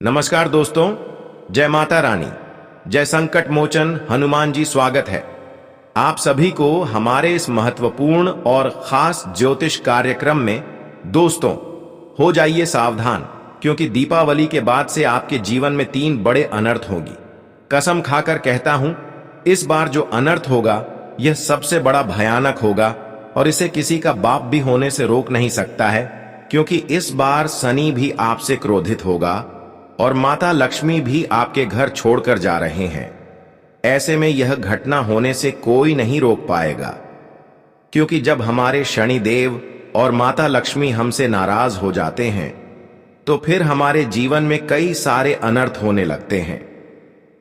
नमस्कार दोस्तों, जय माता रानी, जय संकट मोचन हनुमान जी। स्वागत है आप सभी को हमारे इस महत्वपूर्ण और खास ज्योतिष कार्यक्रम में। दोस्तों, हो जाइए सावधान, क्योंकि दीपावली के बाद से आपके जीवन में 3 बड़े अनर्थ होंगी। कसम खाकर कहता हूं, इस बार जो अनर्थ होगा यह सबसे बड़ा भयानक होगा और इसे किसी का बाप भी होने से रोक नहीं सकता है, क्योंकि इस बार शनि भी आपसे क्रोधित होगा और माता लक्ष्मी भी आपके घर छोड़कर जा रहे हैं। ऐसे में यह घटना होने से कोई नहीं रोक पाएगा, क्योंकि जब हमारे शनि देव और माता लक्ष्मी हमसे नाराज हो जाते हैं तो फिर हमारे जीवन में कई सारे अनर्थ होने लगते हैं।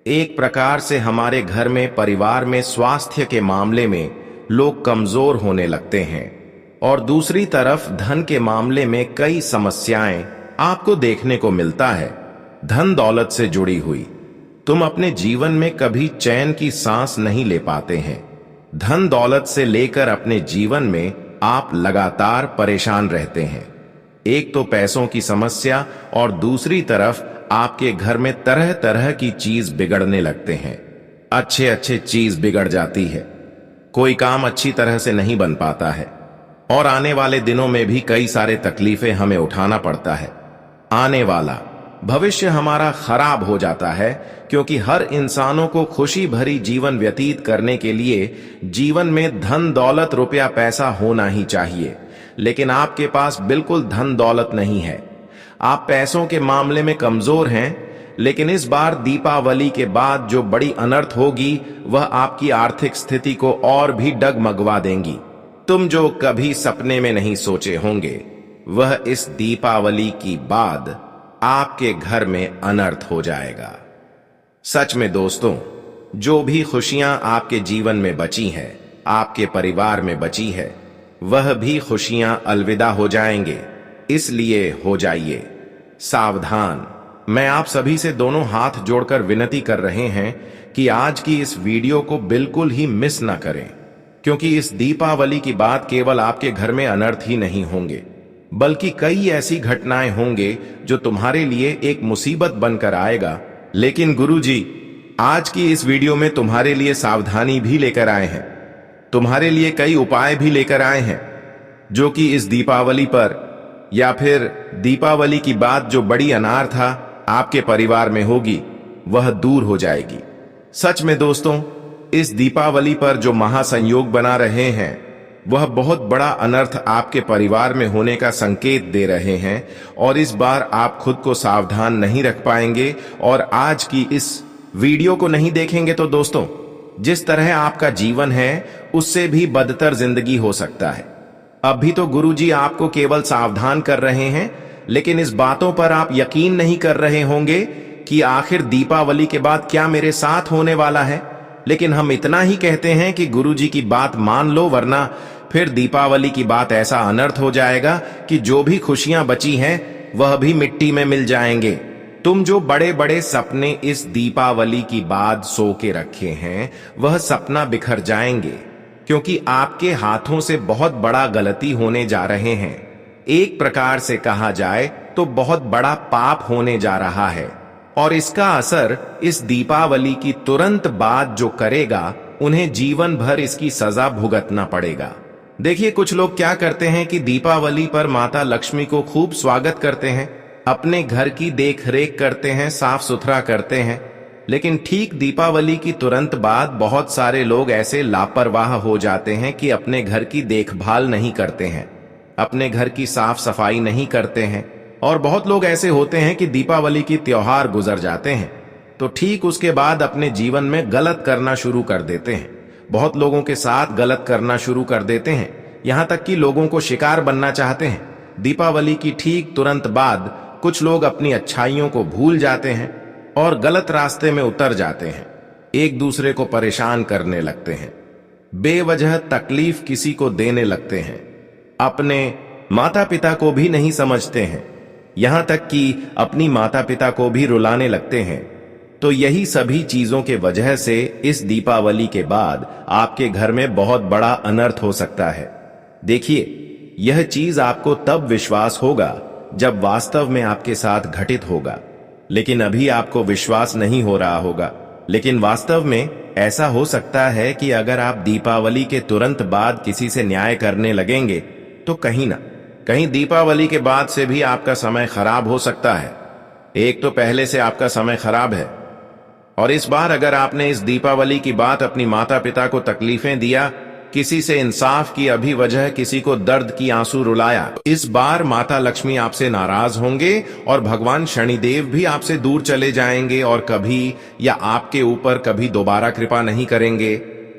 एक प्रकार से हमारे घर में, परिवार में स्वास्थ्य के मामले में लोग कमजोर होने लगते हैं और दूसरी तरफ धन के मामले में कई समस्याएं आपको देखने को मिलता है। धन दौलत से जुड़ी हुई, तुम अपने जीवन में कभी चैन की सांस नहीं ले पाते हैं। धन दौलत से लेकर अपने जीवन में आप लगातार परेशान रहते हैं। एक तो पैसों की समस्या और दूसरी तरफ आपके घर में तरह तरह की चीज बिगड़ने लगते हैं। अच्छे अच्छे चीज बिगड़ जाती है, कोई काम अच्छी तरह से नहीं बन पाता है और आने वाले दिनों में भी कई सारे तकलीफें हमें उठाना पड़ता है। आने वाला भविष्य हमारा खराब हो जाता है, क्योंकि हर इंसानों को खुशी भरी जीवन व्यतीत करने के लिए जीवन में धन दौलत, रुपया पैसा होना ही चाहिए। लेकिन आपके पास बिल्कुल धन दौलत नहीं है। आप पैसों के मामले में कमजोर हैं, लेकिन इस बार दीपावली के बाद जो बड़ी अनर्थ होगी वह आपकी आर्थिक स्थिति को और भी डगमगवा देंगी। तुम जो कभी सपने में नहीं सोचे होंगे वह इस दीपावली की बाद आपके घर में अनर्थ हो जाएगा। सच में दोस्तों, जो भी खुशियां आपके जीवन में बची है, आपके परिवार में बची है, वह भी खुशियां अलविदा हो जाएंगे। इसलिए हो जाइए सावधान। मैं आप सभी से दोनों हाथ जोड़कर विनती कर रहे हैं कि आज की इस वीडियो को बिल्कुल ही मिस ना करें, क्योंकि इस दीपावली की बात केवल आपके घर में अनर्थ ही नहीं होंगे, बल्कि कई ऐसी घटनाएं होंगे जो तुम्हारे लिए एक मुसीबत बनकर आएगा। लेकिन गुरुजी आज की इस वीडियो में तुम्हारे लिए सावधानी भी लेकर आए हैं, तुम्हारे लिए कई उपाय भी लेकर आए हैं, जो कि इस दीपावली पर या फिर दीपावली की बाद जो बड़ी अनार्था आपके परिवार में होगी वह दूर हो जाएगी। सच में दोस्तों, इस दीपावली पर जो महासंयोग बना रहे हैं वह बहुत बड़ा अनर्थ आपके परिवार में होने का संकेत दे रहे हैं और इस बार आप खुद को सावधान नहीं रख पाएंगे और आज की इस वीडियो को नहीं देखेंगे तो दोस्तों, जिस तरह आपका जीवन है उससे भी बदतर जिंदगी हो सकता है। अभी तो गुरुजी आपको केवल सावधान कर रहे हैं, लेकिन इस बातों पर आप यकीन नहीं कर रहे होंगे कि आखिर दीपावली के बाद क्या मेरे साथ होने वाला है। लेकिन हम इतना ही कहते हैं कि गुरुजी की बात मान लो, वरना फिर दीपावली की बात ऐसा अनर्थ हो जाएगा कि जो भी खुशियां बची हैं वह भी मिट्टी में मिल जाएंगे। तुम जो बड़े बड़े सपने इस दीपावली की बाद सो के रखे हैं वह सपना बिखर जाएंगे, क्योंकि आपके हाथों से बहुत बड़ा गलती होने जा रहे हैं। एक प्रकार से कहा जाए तो बहुत बड़ा पाप होने जा रहा है और इसका असर इस दीपावली की तुरंत बाद जो करेगा उन्हें जीवन भर इसकी सजा भुगतना पड़ेगा। देखिए, कुछ लोग क्या करते हैं कि दीपावली पर माता लक्ष्मी को खूब स्वागत करते हैं, अपने घर की देख रेख करते हैं, साफ सुथरा करते हैं, लेकिन ठीक दीपावली की तुरंत बाद बहुत सारे लोग ऐसे लापरवाह हो जाते हैं कि अपने घर की देखभाल नहीं करते हैं, अपने घर की साफ सफाई नहीं करते हैं। और बहुत लोग ऐसे होते हैं कि दीपावली की त्योहार गुजर जाते हैं तो ठीक उसके बाद अपने जीवन में गलत करना शुरू कर देते हैं। बहुत लोगों के साथ गलत करना शुरू कर देते हैं, यहां तक कि लोगों को शिकार बनना चाहते हैं। दीपावली की ठीक तुरंत बाद कुछ लोग अपनी अच्छाइयों को भूल जाते हैं और गलत रास्ते में उतर जाते हैं, एक दूसरे को परेशान करने लगते हैं, बेवजह तकलीफ किसी को देने लगते हैं, अपने माता पिता को भी नहीं समझते हैं, यहां तक कि अपनी माता पिता को भी रुलाने लगते हैं। तो यही सभी चीजों के वजह से इस दीपावली के बाद आपके घर में बहुत बड़ा अनर्थ हो सकता है। देखिए, यह चीज आपको तब विश्वास होगा जब वास्तव में आपके साथ घटित होगा। लेकिन अभी आपको विश्वास नहीं हो रहा होगा। लेकिन वास्तव में ऐसा हो सकता है कि अगर आप दीपावली के तुरंत बाद किसी से न्याय करने लगेंगे तो कहीं ना कहीं दीपावली के बाद से भी आपका समय खराब हो सकता है। एक तो पहले से आपका समय खराब है, और इस बार अगर आपने इस दीपावली की बात अपनी माता पिता को तकलीफें दिया, किसी से इंसाफ की अभी वजह किसी को दर्द की आंसू रुलाया, इस बार माता लक्ष्मी आपसे नाराज होंगे और भगवान शनिदेव भी आपसे दूर चले जाएंगे और कभी या आपके ऊपर कभी दोबारा कृपा नहीं करेंगे।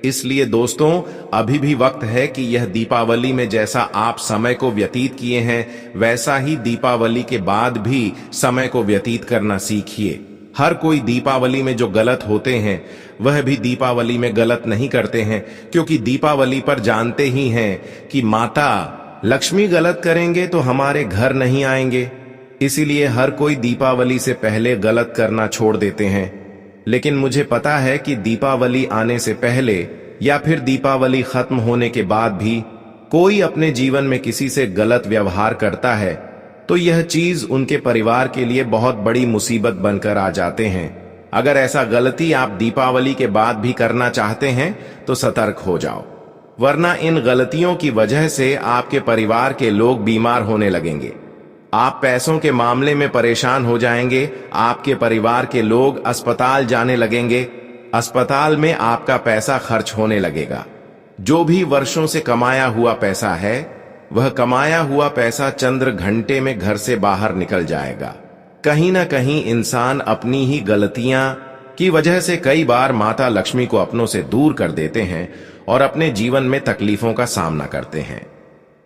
इसलिए दोस्तों, अभी भी वक्त है कि यह दीपावली में जैसा आप समय को व्यतीत किए हैं, वैसा ही दीपावली के बाद भी समय को व्यतीत करना सीखिए। हर कोई दीपावली में जो गलत होते हैं वह भी दीपावली में गलत नहीं करते हैं, क्योंकि दीपावली पर जानते ही हैं कि माता लक्ष्मी गलत करेंगे तो हमारे घर नहीं आएंगे। इसीलिए हर कोई दीपावली से पहले गलत करना छोड़ देते हैं। लेकिन मुझे पता है कि दीपावली आने से पहले या फिर दीपावली खत्म होने के बाद भी कोई अपने जीवन में किसी से गलत व्यवहार करता है तो यह चीज उनके परिवार के लिए बहुत बड़ी मुसीबत बनकर आ जाते हैं। अगर ऐसा गलती आप दीपावली के बाद भी करना चाहते हैं तो सतर्क हो जाओ, वरना इन गलतियों की वजह से आपके परिवार के लोग बीमार होने लगेंगे। आप पैसों के मामले में परेशान हो जाएंगे, आपके परिवार के लोग अस्पताल जाने लगेंगे, अस्पताल में आपका पैसा खर्च होने लगेगा। जो भी वर्षों से कमाया हुआ पैसा है, वह कमाया हुआ पैसा चंद्र घंटे में घर से बाहर निकल जाएगा। कहीं ना कहीं इंसान अपनी ही गलतियां की वजह से कई बार माता लक्ष्मी को अपनों से दूर कर देते हैं और अपने जीवन में तकलीफों का सामना करते हैं।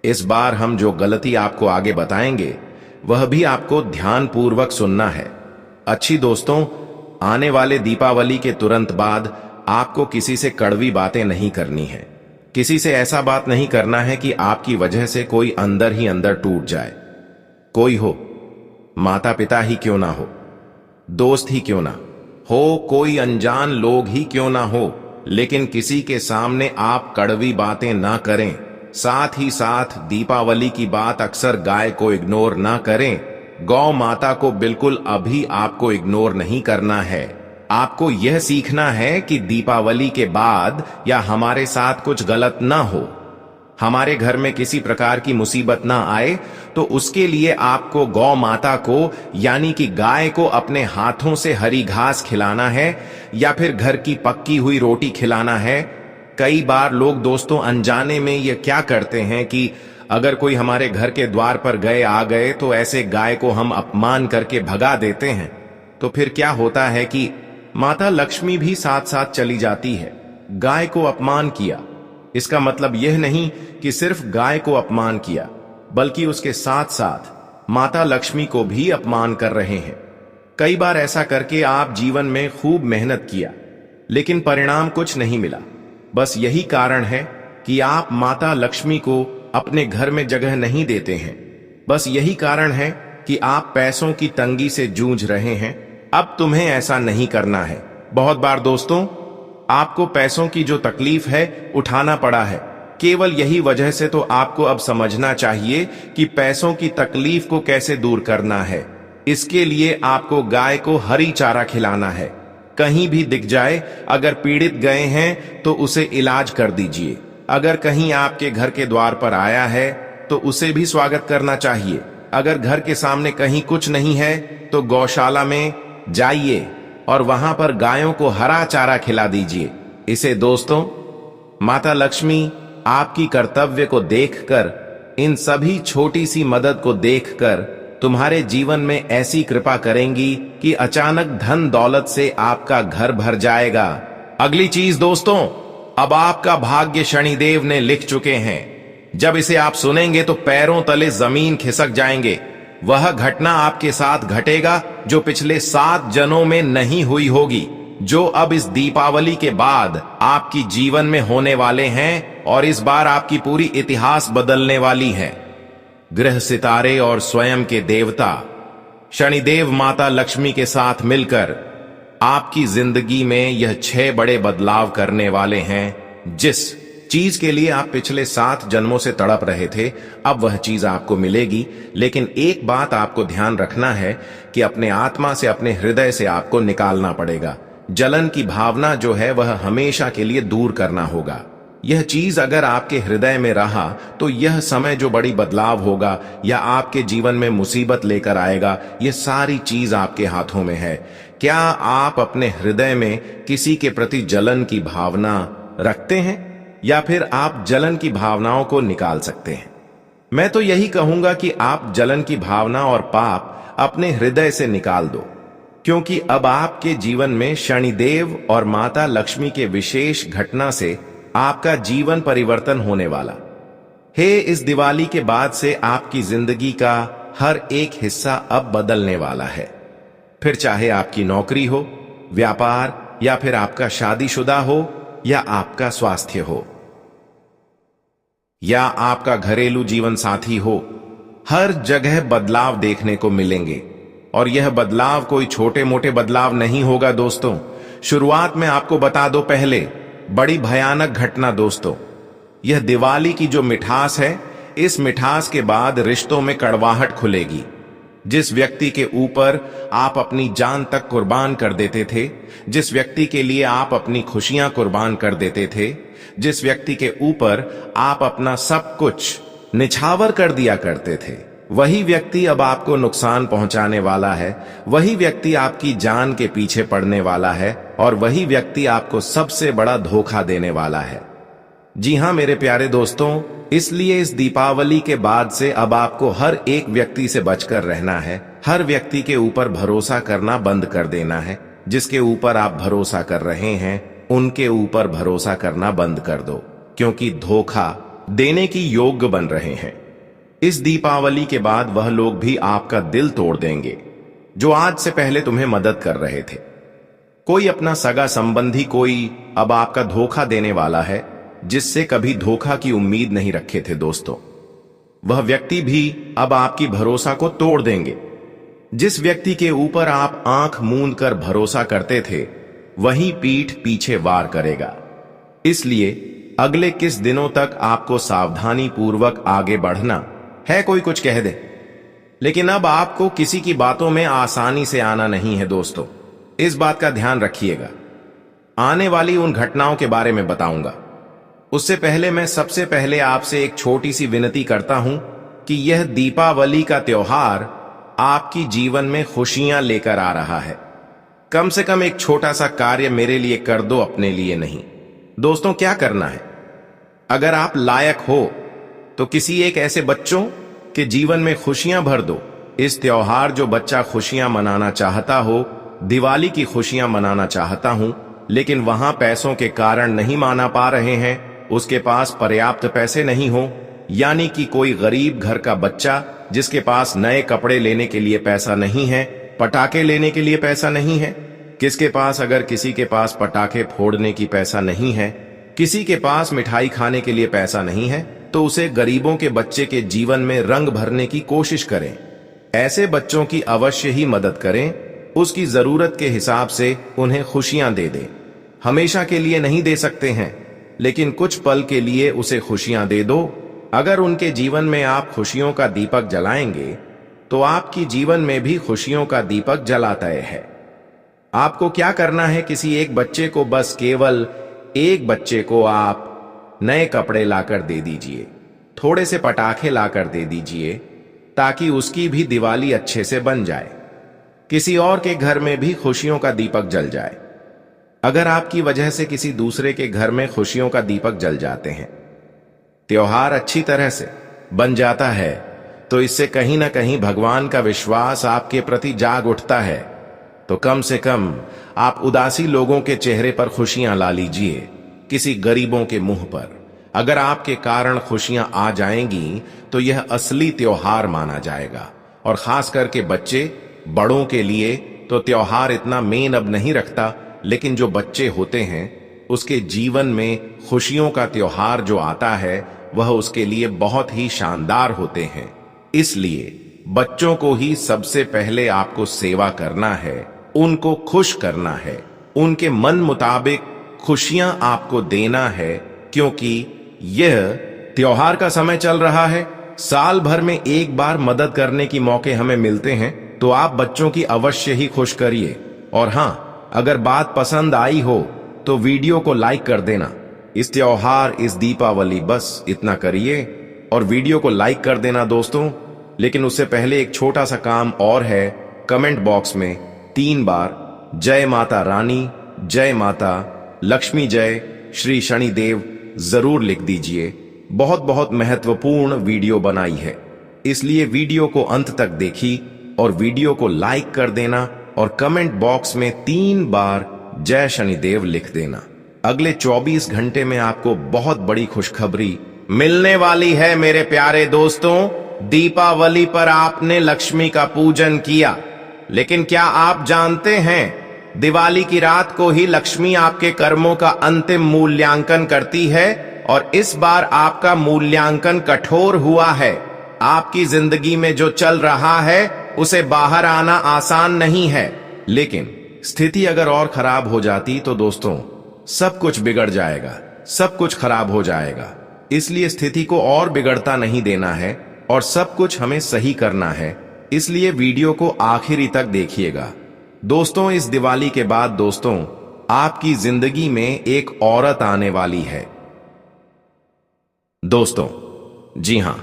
इस बार हम जो गलती आपको आगे बताएंगे वह भी आपको ध्यानपूर्वक सुनना है। अच्छी दोस्तों, आने वाले दीपावली के तुरंत बाद आपको किसी से कड़वी बातें नहीं करनी है। किसी से ऐसा बात नहीं करना है कि आपकी वजह से कोई अंदर ही अंदर टूट जाए। कोई हो, माता पिता ही क्यों ना हो, दोस्त ही क्यों ना हो, कोई अनजान लोग ही क्यों ना हो, लेकिन किसी के सामने आप कड़वी बातें ना करें। साथ ही साथ दीपावली की बात अक्सर गाय को इग्नोर ना करें। गौ माता को बिल्कुल अभी आपको इग्नोर नहीं करना है। आपको यह सीखना है कि दीपावली के बाद या हमारे साथ कुछ गलत ना हो, हमारे घर में किसी प्रकार की मुसीबत ना आए, तो उसके लिए आपको गौ माता को यानी कि गाय को अपने हाथों से हरी घास खिलाना है या फिर घर की पक्की हुई रोटी खिलाना है। कई बार लोग दोस्तों अनजाने में ये क्या करते हैं कि अगर कोई हमारे घर के द्वार पर गए आ गए तो ऐसे गाय को हम अपमान करके भगा देते हैं। तो फिर क्या होता है कि माता लक्ष्मी भी साथ साथ चली जाती है। गाय को अपमान किया, इसका मतलब यह नहीं कि सिर्फ गाय को अपमान किया, बल्कि उसके साथ साथ माता लक्ष्मी को भी अपमान कर रहे हैं। कई बार ऐसा करके आप जीवन में खूब मेहनत किया, लेकिन परिणाम कुछ नहीं मिला। बस यही कारण है कि आप माता लक्ष्मी को अपने घर में जगह नहीं देते हैं। बस यही कारण है कि आप पैसों की तंगी से जूझ रहे हैं। अब तुम्हें ऐसा नहीं करना है। बहुत बार दोस्तों आपको पैसों की जो तकलीफ है उठाना पड़ा है, केवल यही वजह से तो आपको अब समझना चाहिए कि पैसों की तकलीफ को कैसे दूर करना है। इसके लिए आपको गाय को हरी चारा खिलाना है। कहीं भी दिख जाए, अगर पीड़ित गए हैं तो उसे इलाज कर दीजिए। अगर कहीं आपके घर के द्वार पर आया है तो उसे भी स्वागत करना चाहिए। अगर घर के सामने कहीं कुछ नहीं है तो गौशाला में जाइए और वहां पर गायों को हरा चारा खिला दीजिए। इसे दोस्तों माता लक्ष्मी आपकी कर्तव्य को देखकर, इन सभी छोटी सी मदद को देखकर तुम्हारे जीवन में ऐसी कृपा करेंगी कि अचानक धन दौलत से आपका घर भर जाएगा। अगली चीज दोस्तों, अब आपका भाग्य शनिदेव ने लिख चुके हैं। जब इसे आप सुनेंगे तो पैरों तले जमीन खिसक जाएंगे। वह घटना आपके साथ घटेगा जो पिछले 7 जन्मों में नहीं हुई होगी, जो अब इस दीपावली के बाद आपकी जीवन में होने वाले हैं, और इस बार आपकी पूरी इतिहास बदलने वाली है। ग्रह सितारे और स्वयं के देवता शनिदेव माता लक्ष्मी के साथ मिलकर आपकी जिंदगी में यह 6 बड़े बदलाव करने वाले हैं, जिस चीज के लिए आप पिछले 7 जन्मों से तड़प रहे थे, अब वह चीज आपको मिलेगी। लेकिन एक बात आपको ध्यान रखना है कि अपने आत्मा से, अपने हृदय से आपको निकालना पड़ेगा। जलन की भावना जो है वह हमेशा के लिए दूर करना होगा। यह चीज अगर आपके हृदय में रहा तो यह समय जो बड़ी बदलाव होगा या आपके जीवन में मुसीबत लेकर आएगा, यह सारी चीज आपके हाथों में है। क्या आप अपने हृदय में किसी के प्रति जलन की भावना रखते हैं या फिर आप जलन की भावनाओं को निकाल सकते हैं? मैं तो यही कहूंगा कि आप जलन की भावना और पाप अपने हृदय से निकाल दो, क्योंकि अब आपके जीवन में शनिदेव और माता लक्ष्मी के विशेष घटना से आपका जीवन परिवर्तन होने वाला है। इस दिवाली के बाद से आपकी जिंदगी का हर एक हिस्सा अब बदलने वाला है। फिर चाहे आपकी नौकरी हो, व्यापार, या फिर आपका शादीशुदा हो, या आपका स्वास्थ्य हो, या आपका घरेलू जीवन साथी हो, हर जगह बदलाव देखने को मिलेंगे। और यह बदलाव कोई छोटे मोटे बदलाव नहीं होगा दोस्तों। शुरुआत में आपको बता दो, पहले बड़ी भयानक घटना दोस्तों, यह दिवाली की जो मिठास है, इस मिठास के बाद रिश्तों में कड़वाहट खुलेगी। जिस व्यक्ति के ऊपर आप अपनी जान तक कुर्बान कर देते थे, जिस व्यक्ति के लिए आप अपनी खुशियां कुर्बान कर देते थे, जिस व्यक्ति के ऊपर आप अपना सब कुछ निछावर कर दिया करते थे, वही व्यक्ति अब आपको नुकसान पहुंचाने वाला है। वही व्यक्ति आपकी जान के पीछे पड़ने वाला है और वही व्यक्ति आपको सबसे बड़ा धोखा देने वाला है। जी हां मेरे प्यारे दोस्तों, इसलिए इस दीपावली के बाद से अब आपको हर एक व्यक्ति से बचकर रहना है। हर व्यक्ति के ऊपर भरोसा करना बंद कर देना है। जिसके ऊपर आप भरोसा कर रहे हैं, उनके ऊपर भरोसा करना बंद कर दो, क्योंकि धोखा देने की योग्य बन रहे हैं। इस दीपावली के बाद वह लोग भी आपका दिल तोड़ देंगे जो आज से पहले तुम्हें मदद कर रहे थे। कोई अपना सगा संबंधी, कोई अब आपका धोखा देने वाला है, जिससे कभी धोखा की उम्मीद नहीं रखे थे दोस्तों। वह व्यक्ति भी अब आपकी भरोसा को तोड़ देंगे। जिस व्यक्ति के ऊपर आप आंख मूंद कर भरोसा करते थे, वही पीठ पीछे वार करेगा। इसलिए अगले किस दिनों तक आपको सावधानी पूर्वक आगे बढ़ना है। कोई कुछ कह दे, लेकिन अब आपको किसी की बातों में आसानी से आना नहीं है दोस्तों। इस बात का ध्यान रखिएगा। आने वाली उन घटनाओं के बारे में बताऊंगा। उससे पहले मैं सबसे पहले आपसे एक छोटी सी विनती करता हूं कि यह दीपावली का त्योहार आपकी जीवन में खुशियां लेकर आ रहा है। कम से कम एक छोटा सा कार्य मेरे लिए कर दो, अपने लिए नहीं। दोस्तों, क्या करना है? अगर आप लायक हो तो किसी एक ऐसे बच्चों के जीवन में खुशियां भर दो। इस त्योहार जो बच्चा खुशियां मनाना चाहता हो, दिवाली की खुशियां मनाना चाहता हूं, लेकिन वहां पैसों के कारण नहीं माना पा रहे हैं, उसके पास पर्याप्त पैसे नहीं हो, यानी कि कोई गरीब घर का बच्चा जिसके पास नए कपड़े लेने के लिए पैसा नहीं है, पटाखे लेने के लिए पैसा नहीं है, किसके पास, अगर किसी के पास पटाखे फोड़ने की पैसा नहीं है, किसी के पास मिठाई खाने के लिए पैसा नहीं है, तो उसे गरीबों के बच्चे के जीवन में रंग भरने की कोशिश करें। ऐसे बच्चों की अवश्य ही मदद करें। उसकी जरूरत के हिसाब से उन्हें खुशियां दे दें। हमेशा के लिए नहीं दे सकते हैं, लेकिन कुछ पल के लिए उसे खुशियां दे दो। अगर उनके जीवन में आप खुशियों का दीपक जलाएंगे तो आपकी जीवन में भी खुशियों का दीपक जलाता है। आपको क्या करना है? किसी एक बच्चे को, बस केवल एक बच्चे को आप नए कपड़े लाकर दे दीजिए, थोड़े से पटाखे लाकर दे दीजिए, ताकि उसकी भी दिवाली अच्छे से बन जाए। किसी और के घर में भी खुशियों का दीपक जल जाए। अगर आपकी वजह से किसी दूसरे के घर में खुशियों का दीपक जल जाते हैं, त्योहार अच्छी तरह से बन जाता है, तो इससे कहीं ना कहीं भगवान का विश्वास आपके प्रति जाग उठता है। तो कम से कम आप उदासी लोगों के चेहरे पर खुशियां ला लीजिए, किसी गरीबों के मुंह पर। अगर आपके कारण खुशियां आ जाएंगी तो यह असली त्योहार माना जाएगा। और खास करके बच्चे, बड़ों के लिए तो त्योहार इतना मेन अब नहीं रखता, लेकिन जो बच्चे होते हैं उसके जीवन में खुशियों का त्योहार जो आता है वह उसके लिए बहुत ही शानदार होते हैं। इसलिए बच्चों को ही सबसे पहले आपको सेवा करना है, उनको खुश करना है, उनके मन मुताबिक खुशियां आपको देना है, क्योंकि यह त्योहार का समय चल रहा है। साल भर में एक बार मदद करने की मौके हमें मिलते हैं, तो आप बच्चों की अवश्य ही खुश करिए। और हाँ, अगर बात पसंद आई हो तो वीडियो को लाइक कर देना। इस त्योहार, इस दीपावली बस इतना करिए और वीडियो को लाइक कर देना दोस्तों। लेकिन उससे पहले एक छोटा सा काम और है। कमेंट बॉक्स में 3 बार जय माता रानी, जय माता लक्ष्मी, जय श्री शनिदेव जरूर लिख दीजिए। बहुत बहुत महत्वपूर्ण वीडियो बनाई है, इसलिए वीडियो को अंत तक देखी और वीडियो को लाइक कर देना और कमेंट बॉक्स में 3 बार जय शनिदेव लिख देना। अगले 24 घंटे में आपको बहुत बड़ी खुशखबरी मिलने वाली है मेरे प्यारे दोस्तों। दीपावली पर आपने लक्ष्मी का पूजन किया, लेकिन क्या आप जानते हैं दिवाली की रात को ही लक्ष्मी आपके कर्मों का अंतिम मूल्यांकन करती है और इस बार आपका मूल्यांकन कठोर हुआ है। आपकी जिंदगी में जो चल रहा है उसे बाहर आना आसान नहीं है, लेकिन स्थिति अगर और खराब हो जाती तो दोस्तों सब कुछ बिगड़ जाएगा, सब कुछ खराब हो जाएगा। इसलिए स्थिति को और बिगड़ता नहीं देना है और सब कुछ हमें सही करना है। इसलिए वीडियो को आखिरी तक देखिएगा दोस्तों। इस दिवाली के बाद दोस्तों आपकी जिंदगी में एक औरत आने वाली है दोस्तों। जी हां,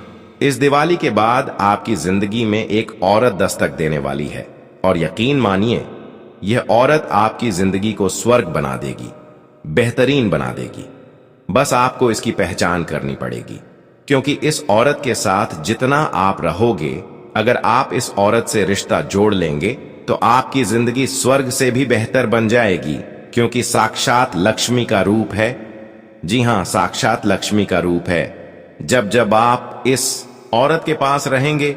इस दिवाली के बाद आपकी जिंदगी में एक औरत दस्तक देने वाली है और यकीन मानिए यह औरत आपकी जिंदगी को स्वर्ग बना देगी, बेहतरीन बना देगी। बस आपको इसकी पहचान करनी पड़ेगी, क्योंकि इस औरत के साथ जितना आप रहोगे, अगर आप इस औरत से रिश्ता जोड़ लेंगे तो आपकी जिंदगी स्वर्ग से भी बेहतर बन जाएगी, क्योंकि साक्षात लक्ष्मी का रूप है। जी हां, साक्षात लक्ष्मी का रूप है। जब जब आप इस औरत के पास रहेंगे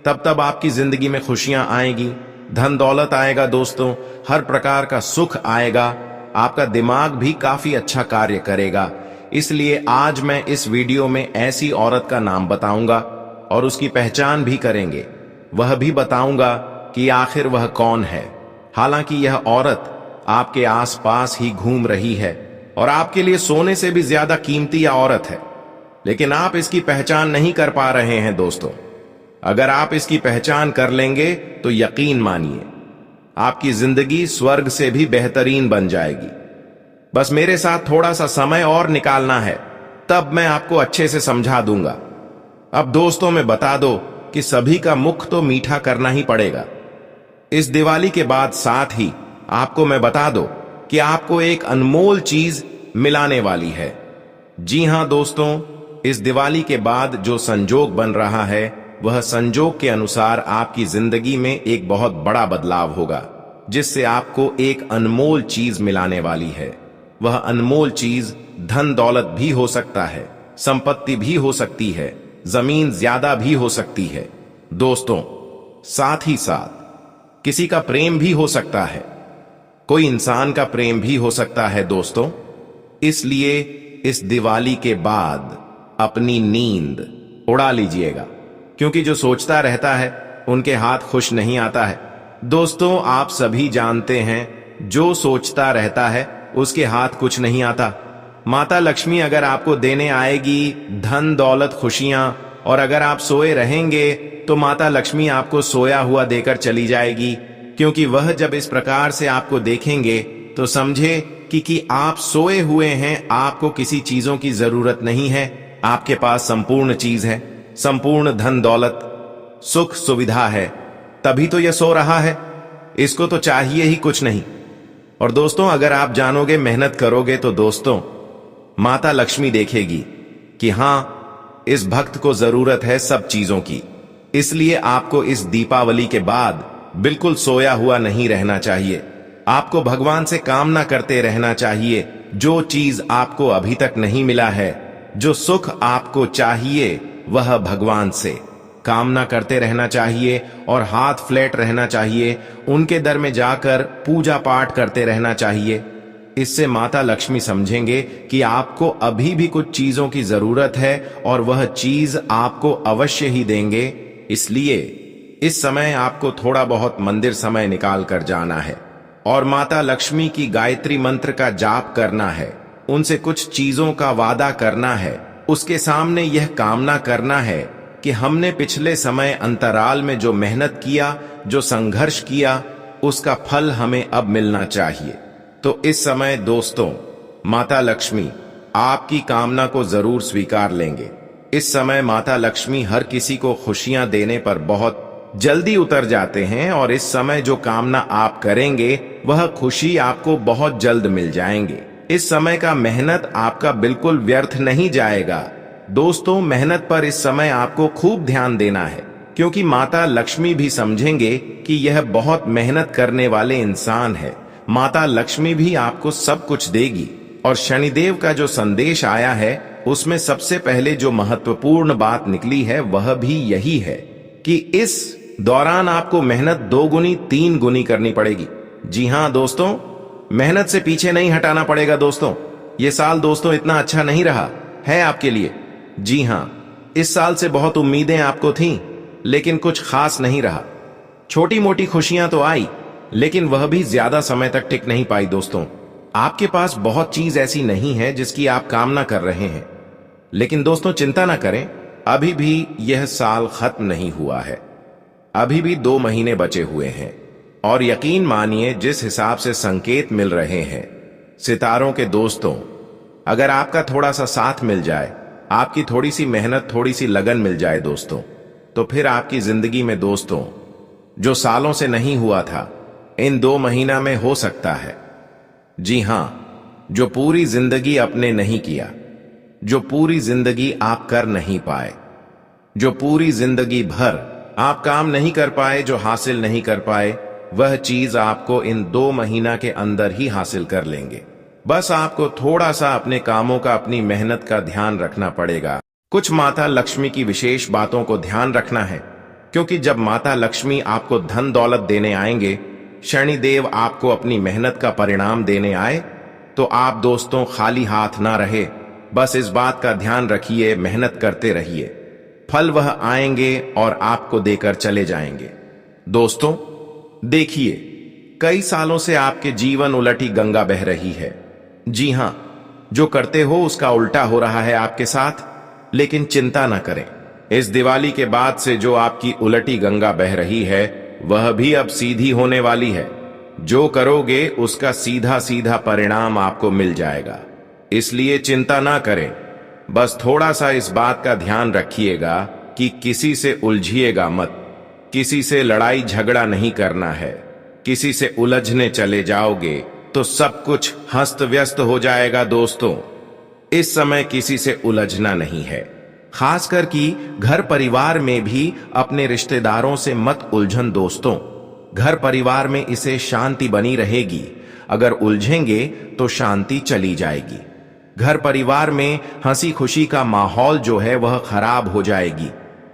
तब तब आपकी जिंदगी में खुशियां आएगी, धन दौलत आएगा दोस्तों, हर प्रकार का सुख आएगा। आपका दिमाग भी काफी अच्छा कार्य करेगा। इसलिए आज मैं इस वीडियो में ऐसी औरत का नाम बताऊंगा और उसकी पहचान भी करेंगे। वह भी बताऊंगा कि आखिर वह कौन है। हालांकि यह औरत आपके आसपास ही घूम रही है और आपके लिए सोने से भी ज्यादा कीमती यह औरत है, लेकिन आप इसकी पहचान नहीं कर पा रहे हैं दोस्तों। अगर आप इसकी पहचान कर लेंगे तो यकीन मानिए आपकी जिंदगी स्वर्ग से भी बेहतरीन बन जाएगी। बस मेरे साथ थोड़ा सा समय और निकालना है, तब मैं आपको अच्छे से समझा दूंगा। अब दोस्तों मैं बता दो कि सभी का मुख तो मीठा करना ही पड़ेगा। इस दिवाली के बाद साथ ही आपको मैं बता दो कि आपको एक अनमोल चीज मिलाने वाली है। जी हां दोस्तों, इस दिवाली के बाद जो संजोग बन रहा है वह संजोग के अनुसार आपकी जिंदगी में एक बहुत बड़ा बदलाव होगा, जिससे आपको एक अनमोल चीज मिलाने वाली है। वह अनमोल चीज धन दौलत भी हो सकता है, संपत्ति भी हो सकती है, जमीन ज्यादा भी हो सकती है दोस्तों। साथ ही साथ किसी का प्रेम भी हो सकता है, कोई इंसान का प्रेम भी हो सकता है दोस्तों। इसलिए इस दिवाली के बाद अपनी नींद उड़ा लीजिएगा, क्योंकि जो सोचता रहता है उनके हाथ खुश नहीं आता है दोस्तों। आप सभी जानते हैं जो सोचता रहता है उसके हाथ कुछ नहीं आता। माता लक्ष्मी अगर आपको देने आएगी धन दौलत खुशियां, और अगर आप सोए रहेंगे तो माता लक्ष्मी आपको सोया हुआ देकर चली जाएगी, क्योंकि वह जब इस प्रकार से आपको देखेंगे तो समझे कि आप सोए हुए हैं, आपको किसी चीजों की जरूरत नहीं है, आपके पास संपूर्ण चीज है, संपूर्ण धन दौलत सुख सुविधा है, तभी तो यह सो रहा है, इसको तो चाहिए ही कुछ नहीं। और दोस्तों अगर आप जानोगे, मेहनत करोगे तो दोस्तों माता लक्ष्मी देखेगी कि हां इस भक्त को जरूरत है सब चीजों की। इसलिए आपको इस दीपावली के बाद बिल्कुल सोया हुआ नहीं रहना चाहिए। आपको भगवान से कामना करते रहना चाहिए। जो चीज आपको अभी तक नहीं मिला है, जो सुख आपको चाहिए, वह भगवान से कामना करते रहना चाहिए और हाथ फ्लैट रहना चाहिए। उनके दर में जाकर पूजा पाठ करते रहना चाहिए। इससे माता लक्ष्मी समझेंगे कि आपको अभी भी कुछ चीजों की जरूरत है और वह चीज आपको अवश्य ही देंगे। इसलिए इस समय आपको थोड़ा बहुत मंदिर समय निकाल कर जाना है और माता लक्ष्मी की गायत्री मंत्र का जाप करना है। उनसे कुछ चीजों का वादा करना है उसके सामने यह कामना करना है कि हमने पिछले समय अंतराल में जो मेहनत किया, जो संघर्ष किया, उसका फल हमें अब मिलना चाहिए। तो इस समय दोस्तों, माता लक्ष्मी आपकी कामना को जरूर स्वीकार लेंगे। इस समय माता लक्ष्मी हर किसी को खुशियां देने पर बहुत जल्दी उतर जाते हैं और इस समय जो कामना आप करेंगे वह खुशी आपको बहुत जल्द मिल जाएंगे। इस समय का मेहनत आपका बिल्कुल व्यर्थ नहीं जाएगा। दोस्तों, मेहनत पर इस समय आपको खूब ध्यान देना है, क्योंकि माता लक्ष्मी भी समझेंगे कि यह बहुत मेहनत करने वाले इंसान है। माता लक्ष्मी भी आपको सब कुछ देगी। और शनिदेव का जो संदेश आया है उसमें सबसे पहले जो महत्वपूर्ण बात निकली है वह भी यही है कि इस दौरान आपको मेहनत 2 गुनी 3 गुनी करनी पड़ेगी। जी हां दोस्तों, मेहनत से पीछे नहीं हटाना पड़ेगा। दोस्तों, ये साल दोस्तों इतना अच्छा नहीं रहा है आपके लिए। जी हां, इस साल से बहुत उम्मीदें आपको थीं, लेकिन कुछ खास नहीं रहा। छोटी मोटी खुशियां तो आई, लेकिन वह भी ज्यादा समय तक टिक नहीं पाई। दोस्तों, आपके पास बहुत चीज ऐसी नहीं है जिसकी आप कामना कर रहे हैं, लेकिन दोस्तों चिंता ना करें, अभी भी यह साल खत्म नहीं हुआ है। अभी भी 2 महीने बचे हुए हैं और यकीन मानिए जिस हिसाब से संकेत मिल रहे हैं सितारों के दोस्तों, अगर आपका थोड़ा सा साथ मिल जाए, आपकी थोड़ी सी मेहनत, थोड़ी सी लगन मिल जाए दोस्तों, तो फिर आपकी जिंदगी में दोस्तों जो सालों से नहीं हुआ था, इन 2 महीना में हो सकता है। जी हां, जो पूरी जिंदगी आपने नहीं किया, जो पूरी जिंदगी आप कर नहीं पाए, जो पूरी जिंदगी भर आप काम नहीं कर पाए, जो हासिल नहीं कर पाए, वह चीज आपको इन 2 महीना के अंदर ही हासिल कर लेंगे। बस आपको थोड़ा सा अपने कामों का, अपनी मेहनत का ध्यान रखना पड़ेगा। कुछ माता लक्ष्मी की विशेष बातों को ध्यान रखना है, क्योंकि जब माता लक्ष्मी आपको धन दौलत देने आएंगे, शनिदेव आपको अपनी मेहनत का परिणाम देने आए, तो आप दोस्तों खाली हाथ ना रहे। बस इस बात का ध्यान रखिए, मेहनत करते रहिए, फल वह आएंगे और आपको देकर चले जाएंगे। दोस्तों देखिए, कई सालों से आपके जीवन उलटी गंगा बह रही है। जी हां, जो करते हो उसका उल्टा हो रहा है आपके साथ, लेकिन चिंता ना करें। इस दिवाली के बाद से जो आपकी उलटी गंगा बह रही है वह भी अब सीधी होने वाली है। जो करोगे उसका सीधा सीधा परिणाम आपको मिल जाएगा, इसलिए चिंता ना करें। बस थोड़ा सा इस बात का ध्यान रखिएगा कि किसी से उलझिएगा मत, किसी से लड़ाई झगड़ा नहीं करना है। किसी से उलझने चले जाओगे तो सब कुछ हस्त व्यस्त हो जाएगा। दोस्तों, इस समय किसी से उलझना नहीं है, खासकर कि घर परिवार में भी अपने रिश्तेदारों से मत उलझन। दोस्तों, घर परिवार में इसे शांति बनी रहेगी, अगर उलझेंगे तो शांति चली जाएगी। घर परिवार में हंसी खुशी का माहौल जो है वह खराब हो जाएगी,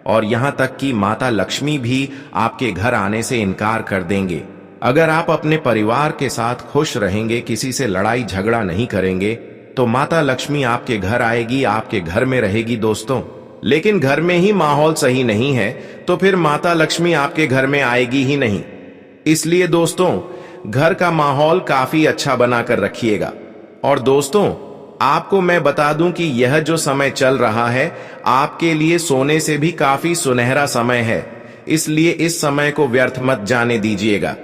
और यहां तक कि माता लक्ष्मी भी आपके घर आने से इनकार कर देंगे। अगर आप अपने परिवार के साथ खुश रहेंगे, किसी से लड़ाई झगड़ा नहीं करेंगे, तो माता लक्ष्मी आपके घर आएगी, आपके घर में रहेगी। दोस्तों, लेकिन घर में ही माहौल सही नहीं है तो फिर माता लक्ष्मी आपके घर में आएगी ही नहीं। इसलिए दोस्तों, घर का माहौल काफी अच्छा बनाकर रखिएगा। और दोस्तों, आपको मैं बता दूं कि यह जो समय चल रहा है आपके लिए सोने से भी काफी सुनहरा समय है, इसलिए इस समय को व्यर्थ मत जाने दीजिएगा।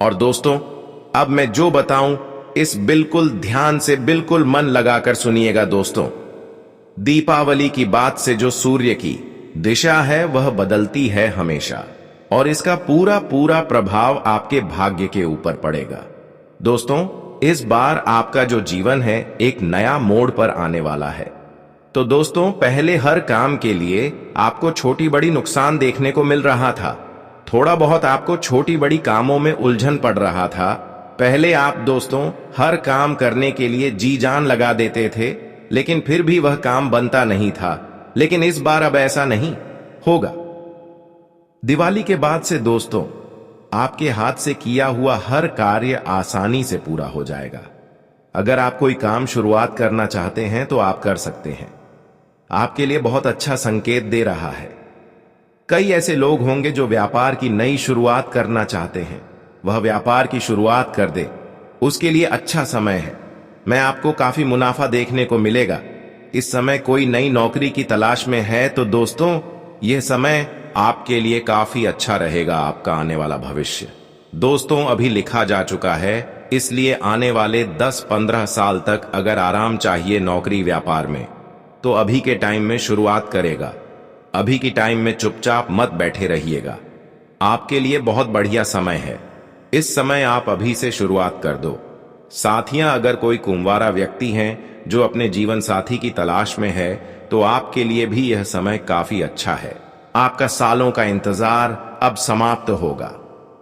और दोस्तों, अब मैं जो बताऊं इस बिल्कुल ध्यान से, बिल्कुल मन लगाकर सुनिएगा। दोस्तों, दीपावली की बात से जो सूर्य की दिशा है वह बदलती है हमेशा, और इसका पूरा पूरा प्रभाव आपके भाग्य के ऊपर पड़ेगा। दोस्तों, इस बार आपका जो जीवन है एक नया मोड़ पर आने वाला है। तो दोस्तों, पहले हर काम के लिए आपको छोटी बड़ी नुकसान देखने को मिल रहा था, थोड़ा बहुत आपको छोटी बड़ी कामों में उलझन पड़ रहा था। पहले आप दोस्तों हर काम करने के लिए जी जान लगा देते थे, लेकिन फिर भी वह काम बनता नहीं था। लेकिन इस बार अब ऐसा नहीं होगा। दिवाली के बाद से दोस्तों आपके हाथ से किया हुआ हर कार्य आसानी से पूरा हो जाएगा। अगर आप कोई काम शुरुआत करना चाहते हैं तो आप कर सकते हैं। आपके लिए बहुत अच्छा संकेत दे रहा है। कई ऐसे लोग होंगे जो व्यापार की नई शुरुआत करना चाहते हैं, वह व्यापार की शुरुआत कर दे, उसके लिए अच्छा समय है। मैं आपको काफी मुनाफा देखने को मिलेगा। इस समय कोई नई नौकरी की तलाश में है तो दोस्तों यह समय आपके लिए काफी अच्छा रहेगा। आपका आने वाला भविष्य दोस्तों अभी लिखा जा चुका है, इसलिए आने वाले 10-15 साल तक अगर आराम चाहिए नौकरी व्यापार में तो अभी के टाइम में शुरुआत करेगा। अभी की टाइम में चुपचाप मत बैठे रहिएगा, आपके लिए बहुत बढ़िया समय है। इस समय आप अभी से शुरुआत कर दो। साथियां, अगर कोई कुंवारा व्यक्ति हैं जो अपने जीवन साथी की तलाश में है तो आपके लिए भी यह समय काफी अच्छा है। आपका सालों का इंतजार अब समाप्त होगा।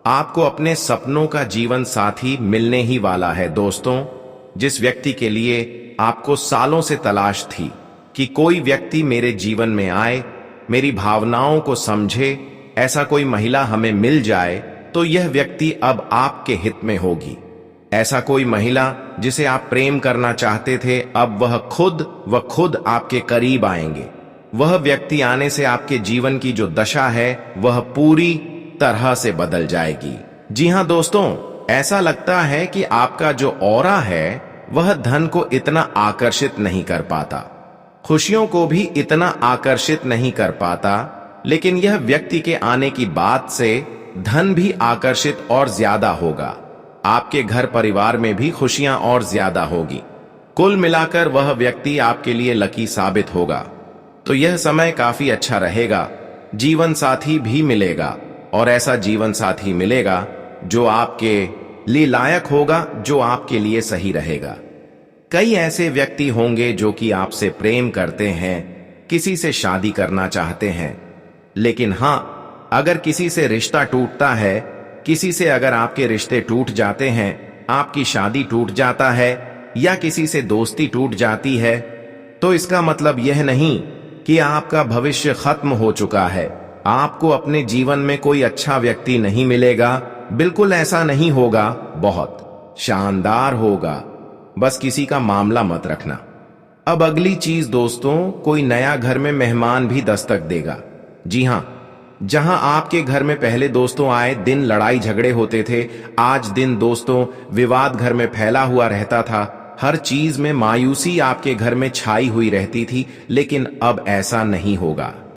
आपको अपने सपनों का जीवन साथी मिलने ही वाला है। दोस्तों, जिस व्यक्ति के लिए आपको सालों से तलाश थी कि कोई व्यक्ति मेरे जीवन में आए, मेरी भावनाओं को समझे, ऐसा कोई महिला हमें मिल जाए तो यह व्यक्ति अब आपके हित में होगी। ऐसा कोई महिला जिसे आप प्रेम करना चाहते थे, अब वह खुद आपके करीब आएंगे। वह व्यक्ति आने से आपके जीवन की जो दशा है वह पूरी तरह से बदल जाएगी। जी हां दोस्तों, ऐसा लगता है कि आपका जो ऑरा है वह धन को इतना आकर्षित नहीं कर पाता, खुशियों को भी इतना आकर्षित नहीं कर पाता, लेकिन यह व्यक्ति के आने की बात से धन भी आकर्षित और ज्यादा होगा। आपके घर परिवार में भी खुशियां और ज्यादा होगी। कुल मिलाकर वह व्यक्ति आपके लिए लकी साबित होगा। तो यह समय काफी अच्छा रहेगा। जीवन साथी भी मिलेगा और ऐसा जीवन साथी मिलेगा जो आपके लिए लायक होगा, जो आपके लिए सही रहेगा। कई ऐसे व्यक्ति होंगे जो कि आपसे प्रेम करते हैं, किसी से शादी करना चाहते हैं, लेकिन हां, अगर किसी से रिश्ता टूटता है, किसी से अगर आपके रिश्ते टूट जाते हैं, आपकी शादी टूट जाता है या किसी से दोस्ती टूट जाती है, तो इसका मतलब यह नहीं कि आपका भविष्य खत्म हो चुका है। आपको अपने जीवन में कोई अच्छा व्यक्ति नहीं मिलेगा, बिल्कुल ऐसा नहीं होगा, बहुत शानदार होगा। बस किसी का मामला मत रखना। अब अगली चीज दोस्तों, कोई नया घर में मेहमान भी दस्तक देगा। जी हां, जहां आपके घर में पहले दोस्तों आए दिन लड़ाई झगड़े होते थे, आज दिन दोस्तों विवाद घर में फैला हुआ रहता था। हर चीज में मायूसी आपके घर में छाई हुई रहती थी, लेकिन अब ऐसा नहीं होगा।